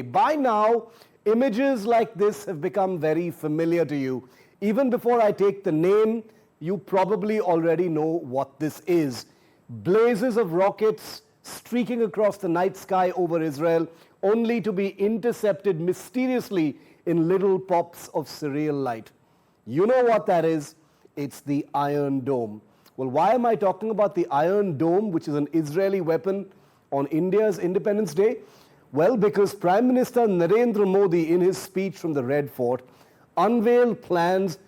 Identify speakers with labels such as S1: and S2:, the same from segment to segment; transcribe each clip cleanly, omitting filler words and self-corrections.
S1: By now, images like this have become very familiar to you. Even before I take the name, you probably already know what this is. Blazes of rockets streaking across the night sky over Israel, only to be intercepted mysteriously in little pops of surreal light. You know what that is? It's the Iron Dome. Well, why am I talking about the Iron Dome, which is an Israeli weapon on India's Independence Day? Well, because Prime Minister Narendra Modi, in his speech from the Red Fort, unveiled plans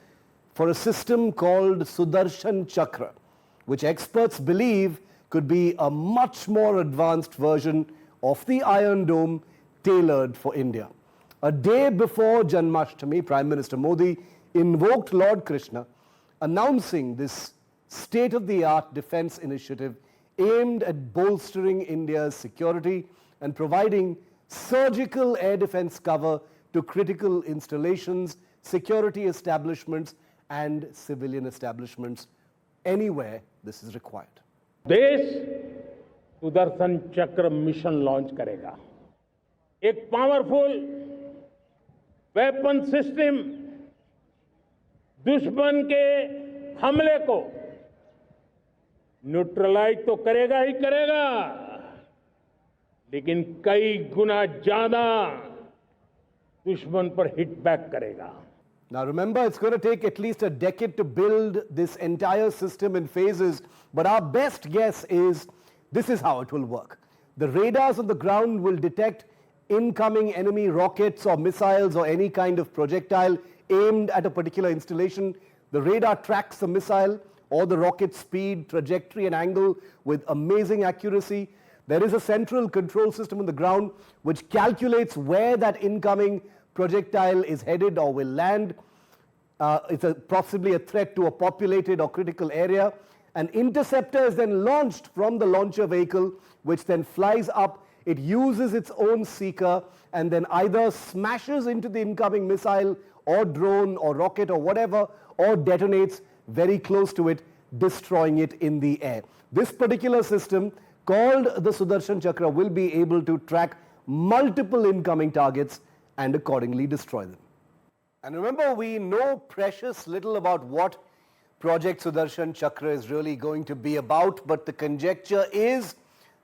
S1: for a system called Sudarshan Chakra, which experts believe could be a much more advanced version of the Iron Dome tailored for India. A day before Janmashtami, Prime Minister Modi invoked Lord Krishna, announcing this state-of-the-art defense initiative aimed at bolstering India's security and providing surgical air defense cover to critical installations, security establishments, and civilian establishments anywhere this is required.
S2: देश सुदर्शन चक्र mission launch करेगा। एक powerful weapon system दुश्मन के हमले को neutralise तो करेगा ही करेगा, लेकिन कई गुना ज्यादा दुश्मन पर हिट बैक करेगा।
S1: Now remember, it's going to take at least a decade to build this entire system in phases, but our best guess is this is how it will work. The radars on the ground will detect incoming enemy rockets or missiles or any kind of projectile aimed at a particular installation. The radar tracks the missile or the rocket speed, trajectory and angle with amazing accuracy. There is a central control system on the ground which calculates where that incoming projectile is headed or will land. It's possibly a threat to a populated or critical area. An interceptor is then launched from the launcher vehicle, which then flies up. It uses its own seeker and then either smashes into the incoming missile or drone or rocket or whatever, or detonates very close to it, destroying it in the air. This particular system, called the Sudarshan Chakra, will be able to track multiple incoming targets and accordingly destroy them. And remember, we know precious little about what Project Sudarshan Chakra is really going to be about, but the conjecture is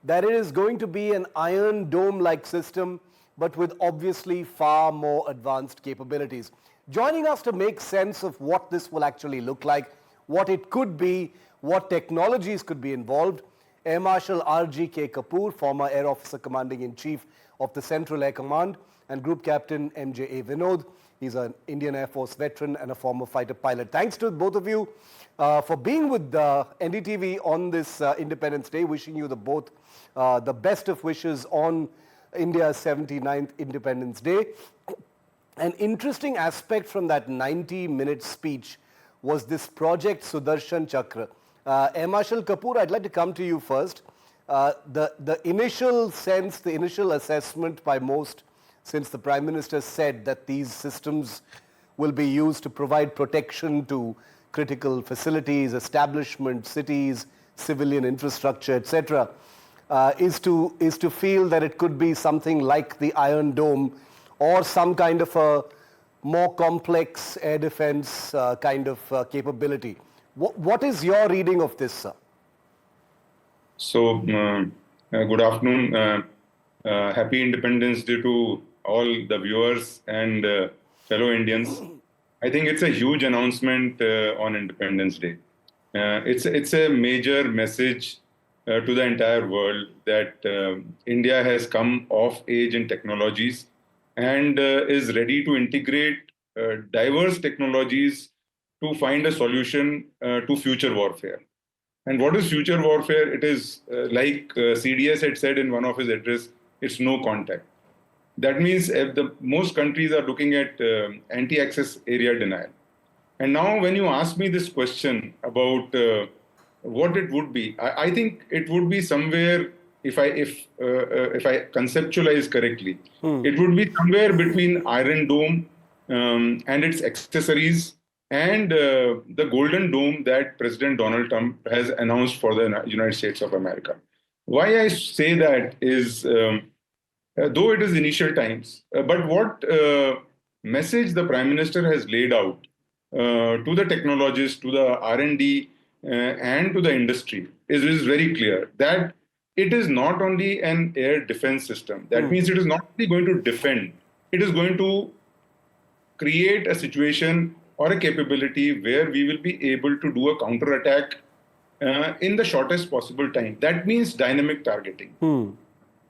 S1: that it is going to be an Iron Dome-like system, but with obviously far more advanced capabilities. Joining us to make sense of what this will actually look like, what it could be, what technologies could be involved, Air Marshal RGK Kapoor, former Air Officer Commanding-in-Chief of the Central Air Command, and Group Captain MJA Vinod. He's an Indian Air Force veteran and a former fighter pilot. Thanks to both of you for being with NDTV on this Independence Day. Wishing you both the best of wishes on India's 79th Independence Day. An interesting aspect from that 90-minute speech was this Project Sudarshan Chakra. Air Marshal Kapoor, I'd like to come to you first. The initial sense, the initial assessment by most, since the Prime Minister said that these systems will be used to provide protection to critical facilities, establishments, cities, civilian infrastructure, etc., is to feel that it could be something like the Iron Dome or some kind of a more complex air defense kind of capability. What is your reading of this, sir?
S3: So, good afternoon. Happy Independence Day to all the viewers and fellow Indians. I think it's a huge announcement on Independence Day. It's a major message to the entire world that India has come of age in technologies and is ready to integrate diverse technologies to find a solution to future warfare. And what is future warfare? It is like CDS had said in one of his address, it's no contact. That means most countries are looking at anti-access area denial. And now when you ask me this question about what it would be, I think it would be somewhere, if I conceptualize correctly, it would be somewhere between Iron Dome and its accessories and the Golden Dome that President Donald Trump has announced for the United States of America. Why I say that is, though it is initial times. But what message the Prime Minister has laid out to the technologists, to the R&D, and to the industry is very clear that it is not only an air defense system. That means it is not only going to defend, it is going to create a situation or a capability where we will be able to do a counter-attack in the shortest possible time. That means dynamic targeting.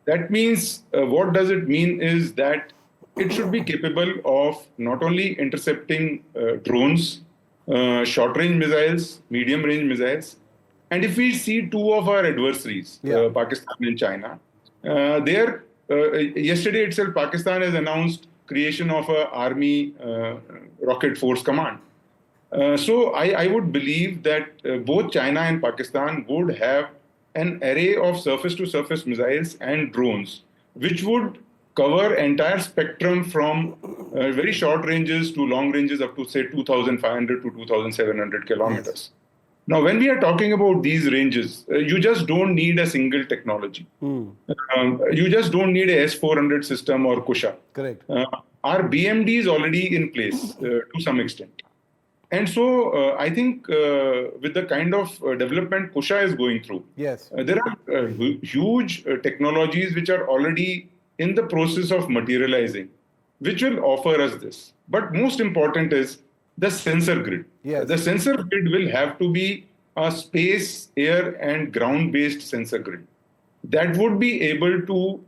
S3: That means, what does it mean is that it should be capable of not only intercepting drones, short-range missiles, medium-range missiles, and if we see two of our adversaries, Pakistan and China, yesterday itself, Pakistan has announced creation of a Army Rocket Force Command. So I would believe that both China and Pakistan would have an array of surface-to-surface missiles and drones, which would cover entire spectrum from very short ranges to long ranges up to, say, 2,500 to 2,700 kilometers. Yes. Now, when we are talking about these ranges, you just don't need a single technology. You just don't need a S-400 system or Kusha.
S1: Correct.
S3: Our BMD is already in place to some extent. And so I think with the kind of development Kusha is going through,
S1: yes,
S3: there are huge technologies which are already in the process of materializing, which will offer us this. But most important is the sensor grid.
S1: Yes.
S3: The sensor grid will have to be a space, air, and ground-based sensor grid that would be able to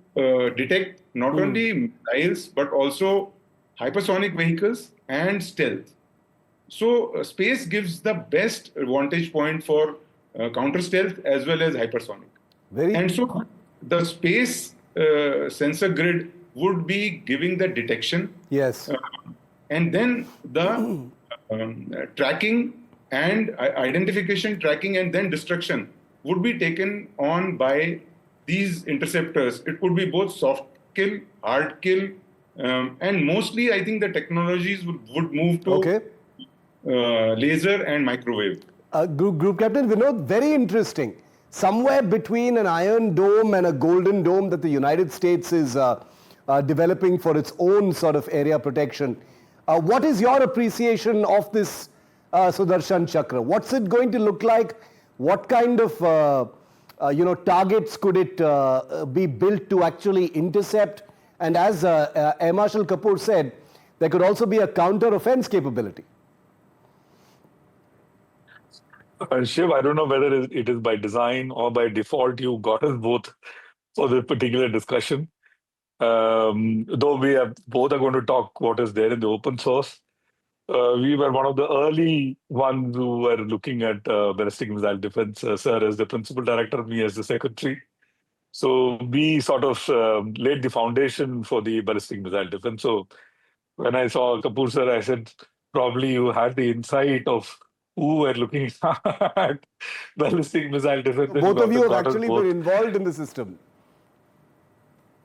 S3: detect not only missiles, but also hypersonic vehicles and stealth. So space gives the best vantage point for counter-stealth as well as hypersonic. And so the space sensor grid would be giving the detection.
S1: Yes.
S3: And then the tracking and identification, tracking, and then destruction would be taken on by these interceptors. It could be both soft kill, hard kill, and mostly I think the technologies would move to laser and microwave.
S1: Group Captain Vinod, very interesting. Somewhere between an iron dome and a golden dome that the United States is developing for its own sort of area protection. What is your appreciation of this Sudarshan Chakra? What's it going to look like? What kind of targets could it be built to actually intercept? And as Air Marshal Kapoor said, there could also be a counter-offense capability.
S4: Shiv, I don't know whether it is by design or by default you got us both for this particular discussion. Though we both are going to talk what is there in the open source. We were one of the early ones who were looking at ballistic missile defense, sir as the principal director, me as the secretary. So we sort of laid the foundation for the ballistic missile defense. So when I saw Kapoor sir, I said, probably you had the insight of who were looking at ballistic missile defense.
S1: Both of you have actually been involved in the system.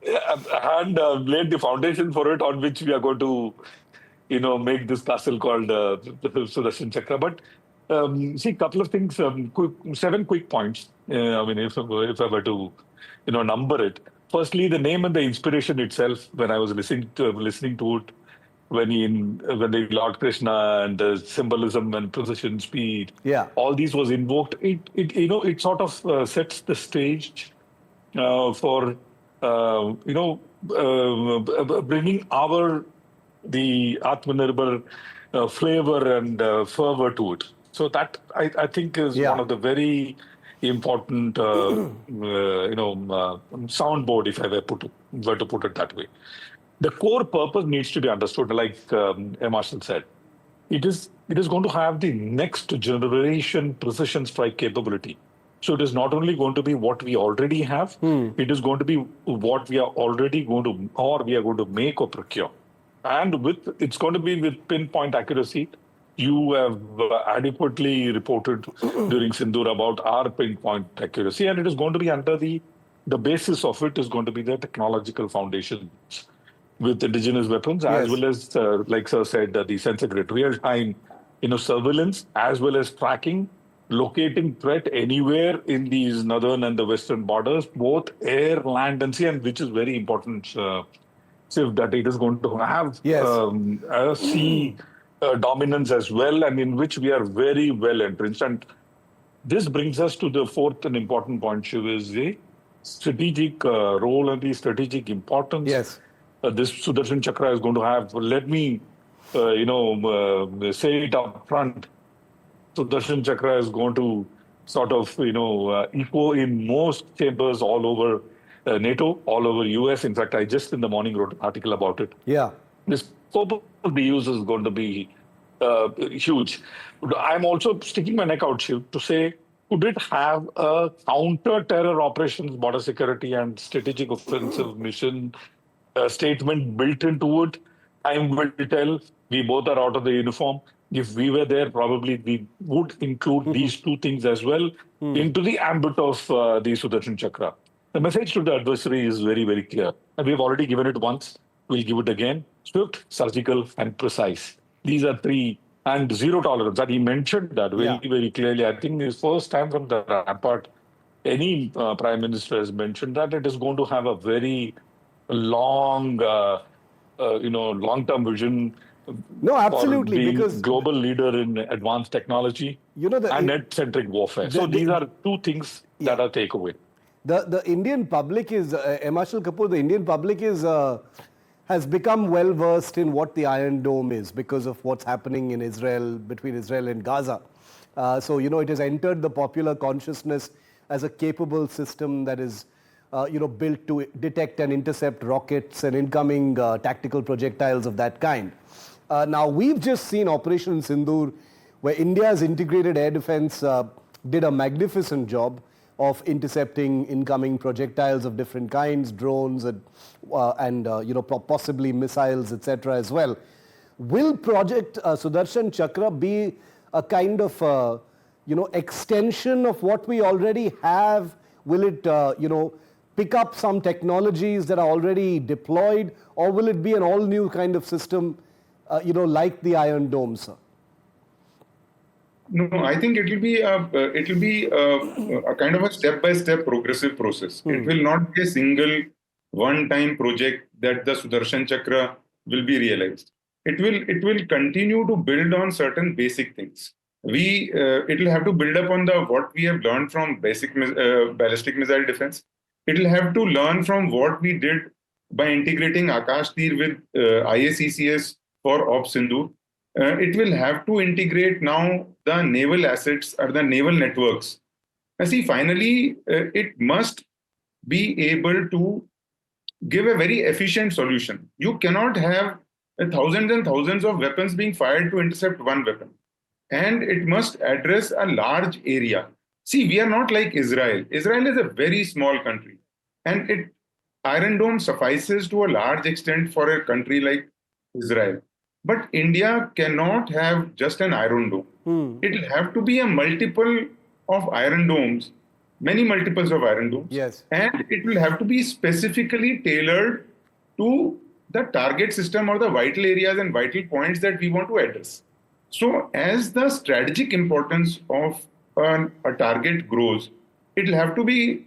S4: And laid the foundation for it on which we are going to, make this castle called the Sudarshan Chakra. But see, a couple of things, 7 quick points. If I were to, number it. Firstly, the name and the inspiration itself, when I was listening to it, when the Lord Krishna and the symbolism and precision, speed, all these was invoked. It sort of sets the stage for bringing the Atmanirbhar flavor and fervor to it. So that I think is one of the very important soundboard, if I were to put it that way. The core purpose needs to be understood, like Air Marshal said. It is going to have the next generation precision strike capability. So it is not only going to be what we already have, it is going to be what we are already going to, or we are going to make or procure. And it's going to be with pinpoint accuracy. You have adequately reported during Sindoor about our pinpoint accuracy, and it is going to be under the basis of it is going to be the technological foundations with indigenous weapons, as well as, like Sir said, the sensor grid, real-time, surveillance, as well as tracking, locating threat anywhere in these northern and the western borders, both air, land, and sea, and which is very important, Shiv, that it is going to have
S1: Yes.
S4: a sea dominance as well, and in which we are very well entrenched. And this brings us to the fourth and important point, Shiv, is the strategic role and the strategic importance
S1: Yes.
S4: this Sudarshan Chakra is going to have. Let me, say it up front. Sudarshan Chakra is going to sort of, echo in most chambers all over NATO, all over US. In fact, I just in the morning wrote an article about it.
S1: Yeah.
S4: The scope of the use is going to be huge. I'm also sticking my neck out, Shiv, to say, could it have a counter-terror operations, border security, and strategic offensive mission statement built into it? Time will tell. We both are out of the uniform. If we were there, probably we would include these two things as well into the ambit of the Sudarshan Chakra. The message to the adversary is very, very clear. And we've already given it once. We'll give it again. Swift, surgical, and precise. These are three, and zero tolerance. And he mentioned that very, very clearly. I think it's first time from the rampart, any prime minister has mentioned that it is going to have a very long, long-term vision.
S1: No, absolutely,
S4: For being
S1: because
S4: global leader in advanced technology and net-centric warfare. So these are two things that are takeaway.
S1: The Indian public is, Air Marshal Kapoor, the Indian public is has become well versed in what the Iron Dome is because of what's happening in Israel, between Israel and Gaza. So, it has entered the popular consciousness as a capable system that is, built to detect and intercept rockets and incoming tactical projectiles of that kind. Now, we've just seen Operation Sindoor, where India's integrated air defense did a magnificent job of intercepting incoming projectiles of different kinds, drones and possibly missiles, etc. as well. Will Project Sudarshan Chakra be a kind of extension of what we already have? Will it pick up some technologies that are already deployed, or will it be an all new kind of system, like the Iron Dome, sir?
S3: No, I think it will be a kind of a step-by-step progressive process. It will not be a single one-time project that the Sudarshan Chakra will be realized. It will continue to build on certain basic things. It will have to build up on what we have learned from basic ballistic missile defense. It will have to learn from what we did by integrating Akash Tir with IACCS for Op Sindoor. It will have to integrate now the naval assets or the naval networks. See, finally, it must be able to give a very efficient solution. You cannot have thousands and thousands of weapons being fired to intercept one weapon. And it must address a large area. See, we are not like Israel. Israel is a very small country. And Iron Dome suffices to a large extent for a country like Israel. But India cannot have just an Iron Dome. It will have to be a multiple of Iron Domes, many multiples of Iron Domes.
S1: Yes.
S3: And it will have to be specifically tailored to the target system or the vital areas and vital points that we want to address. So as the strategic importance of a target grows, it will have to be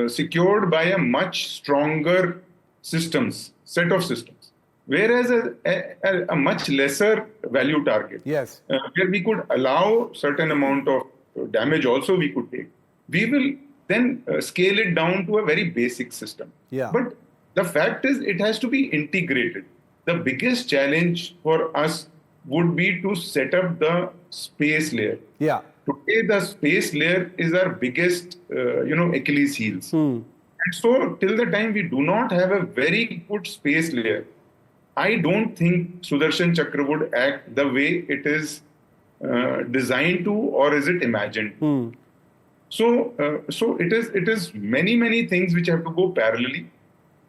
S3: secured by a much stronger set of systems. Whereas a much lesser value target,
S1: yes,
S3: where we could allow certain amount of damage also we could take, we will then scale it down to a very basic system.
S1: Yeah.
S3: But the fact is, it has to be integrated. The biggest challenge for us would be to set up the space layer.
S1: Yeah.
S3: Today, the space layer is our biggest, Achilles heels. And so, till the time we do not have a very good space layer, I don't think Sudarshan Chakra would act the way it is designed to, or is it imagined? So it is many things which have to go parallelly.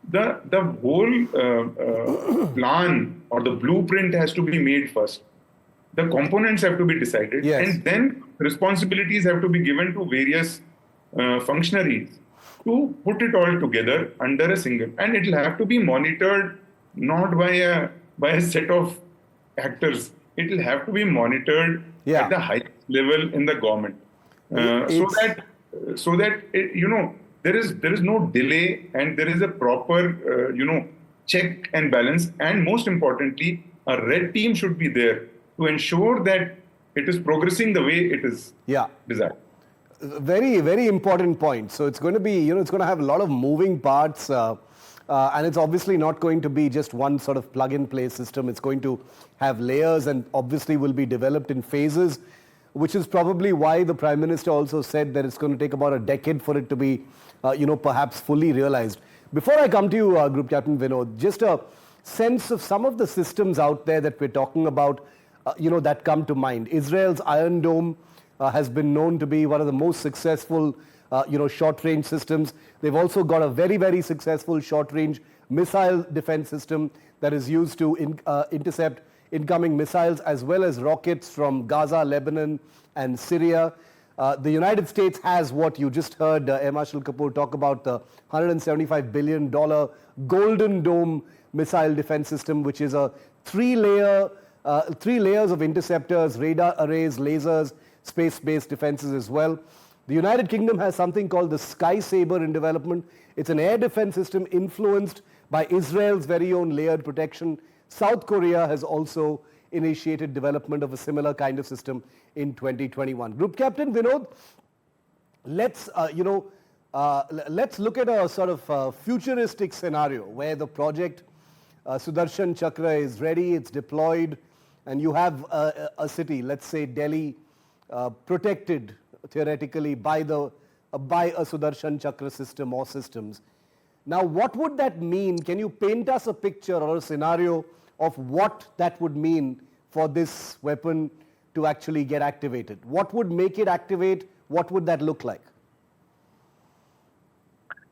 S3: The whole plan or the blueprint has to be made first. The components have to be decided, and then responsibilities have to be given to various functionaries to put it all together under a single. And it will have to be monitored not by a set of actors. It will have to be monitored at the highest level in the government, so that there is no delay and there is a proper check and balance, and most importantly, a red team should be there to ensure that it is progressing the way it is desired.
S1: Very, very important point. So it's going to be, it's going to have a lot of moving parts, and it's obviously not going to be just one sort of plug-and-play system. It's going to have layers and obviously will be developed in phases, which is probably why the Prime Minister also said that it's going to take about a decade for it to be, perhaps fully realized. Before I come to you, Group Captain Vinod, just a sense of some of the systems out there that we're talking about, that come to mind. Israel's Iron Dome has been known to be one of the most successful, short-range systems. They've also got a very, very successful short-range missile defense system that is used to intercept incoming missiles as well as rockets from Gaza, Lebanon, and Syria. The United States has what you just heard Air Marshal Kapoor talk about, the $175 billion Golden Dome missile defense system, which is a three layers of interceptors, radar arrays, lasers, space-based defenses as well. The United Kingdom has something called the Sky Sabre in development. It's an air defense system influenced by Israel's very own layered protection. South Korea has also initiated development of a similar kind of system in 2021. Group Captain Vinod, let's look at a sort of futuristic scenario where the project Sudarshan Chakra is ready, it's deployed, and you have a city, let's say Delhi, protected theoretically by a Sudarshan Chakra system or systems. Now, what would that mean? Can you paint us a picture or a scenario of what that would mean for this weapon to actually get activated? What would make it activate? What would that look like?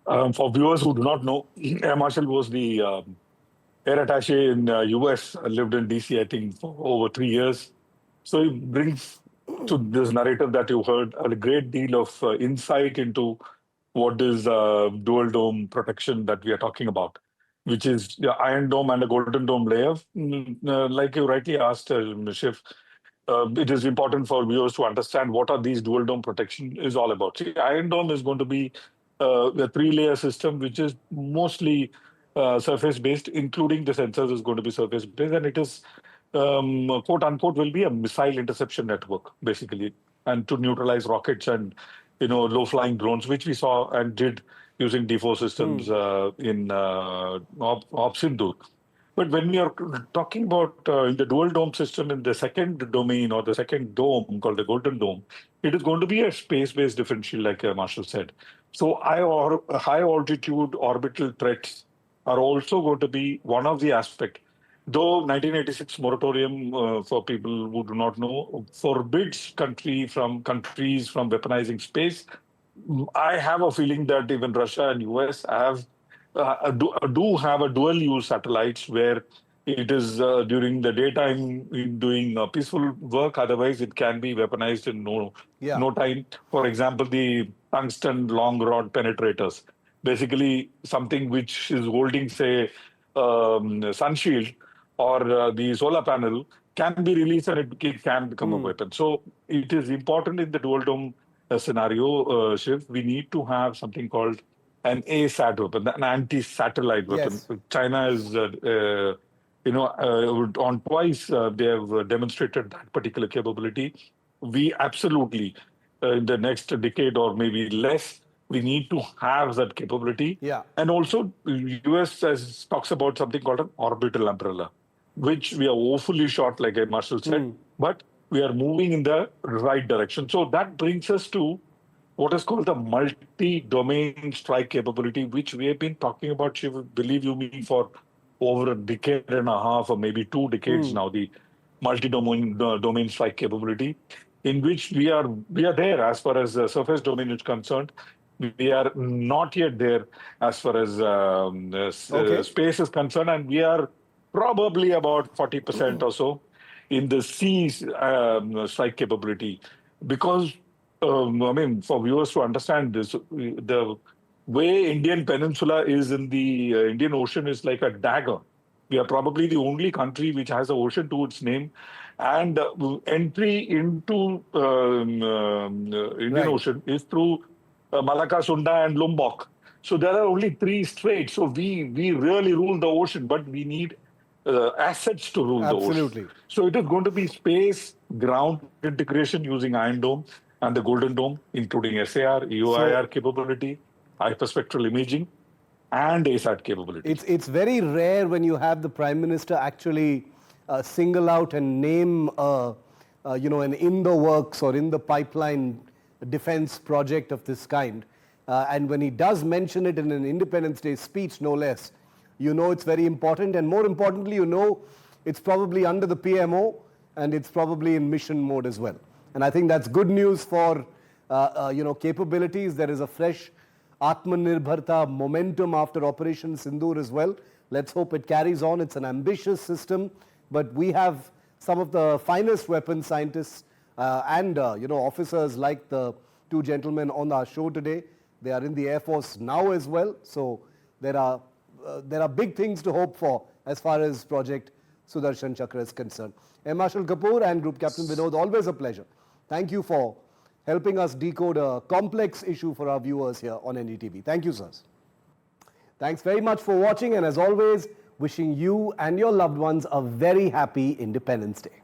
S4: For viewers who do not know, Air Marshal was the air attaché in US, lived in DC, I think, for over 3 years. So he brings to this narrative that you heard a great deal of insight into what is dual dome protection that we are talking about, which is the Iron Dome and the Golden Dome layer. Like you rightly asked, Shiv, it is important for viewers to understand what are these dual dome protection is all about. See, Iron Dome is going to be a three-layer system, which is mostly surface-based, including the sensors is going to be surface-based, and it is, quote-unquote, will be a missile interception network, basically, and to neutralize rockets and low-flying drones, which we saw and did using D4 systems in Op Sindhu. But when we are talking about in the dual dome system, in the second domain or the second dome called the Golden Dome, it is going to be a space-based differential, like Marshall said. So high altitude orbital threats are also going to be one of the aspects. Though 1986 moratorium, for people who do not know, forbids countries from weaponizing space, I have a feeling that even Russia and US have do have a dual-use satellites where it is during the daytime doing peaceful work. Otherwise, it can be weaponized in no time. For example, the tungsten long rod penetrators, basically something which is holding, say, sun shield or the solar panel, can be released and it can become a weapon. So it is important in the dual dome scenario, Shiv. We need to have something called an ASAT weapon, an anti-satellite weapon.
S1: Yes.
S4: China is, on twice they have demonstrated that particular capability. We absolutely, in the next decade or maybe less, we need to have that capability.
S1: Yeah.
S4: And also, US talks about something called an orbital umbrella, which we are woefully short, like Marshall said, but we are moving in the right direction. So that brings us to what is called the multi-domain strike capability, which we have been talking about, Shiv, believe you me, for over a decade and a half or maybe 2 decades now, the multi-domain strike capability, in which we are there as far as the surface domain is concerned. We are not yet there as far as space is concerned, and we are probably about 40% or so in the sea strike capability. Because, for viewers to understand this, the way Indian peninsula is in the Indian Ocean is like a dagger. We are probably the only country which has an ocean to its name, and entry into Indian
S1: Right.
S4: Ocean is through Malacca, Sunda, and Lombok. So there are only three straits. So we really rule the ocean, but we need assets to rule the ocean.
S1: Absolutely.
S4: So it is going to be space, ground integration using Iron Dome and the Golden Dome, including SAR, EOIR capability, hyperspectral imaging, and ASAT capability.
S1: It's very rare when you have the Prime Minister actually single out and name an in the works or in the pipeline defense project of this kind. And when he does mention it in an Independence Day speech, no less, you know it's very important. And more importantly, you know it's probably under the PMO and it's probably in mission mode as well. And I think that's good news for capabilities. There is a fresh Atmanirbharta momentum after Operation Sindoor as well. Let's hope it carries on. It's an ambitious system, but we have some of the finest weapons scientists and officers like the two gentlemen on our show today. They are in the Air Force now as well. So there are big things to hope for as far as Project Sudarshan Chakra is concerned. Air Marshal Kapoor and Group Captain Vinod, always a pleasure. Thank you for helping us decode a complex issue for our viewers here on NDTV. Thank you, sirs. Thanks very much for watching, and as always, wishing you and your loved ones a very happy Independence Day.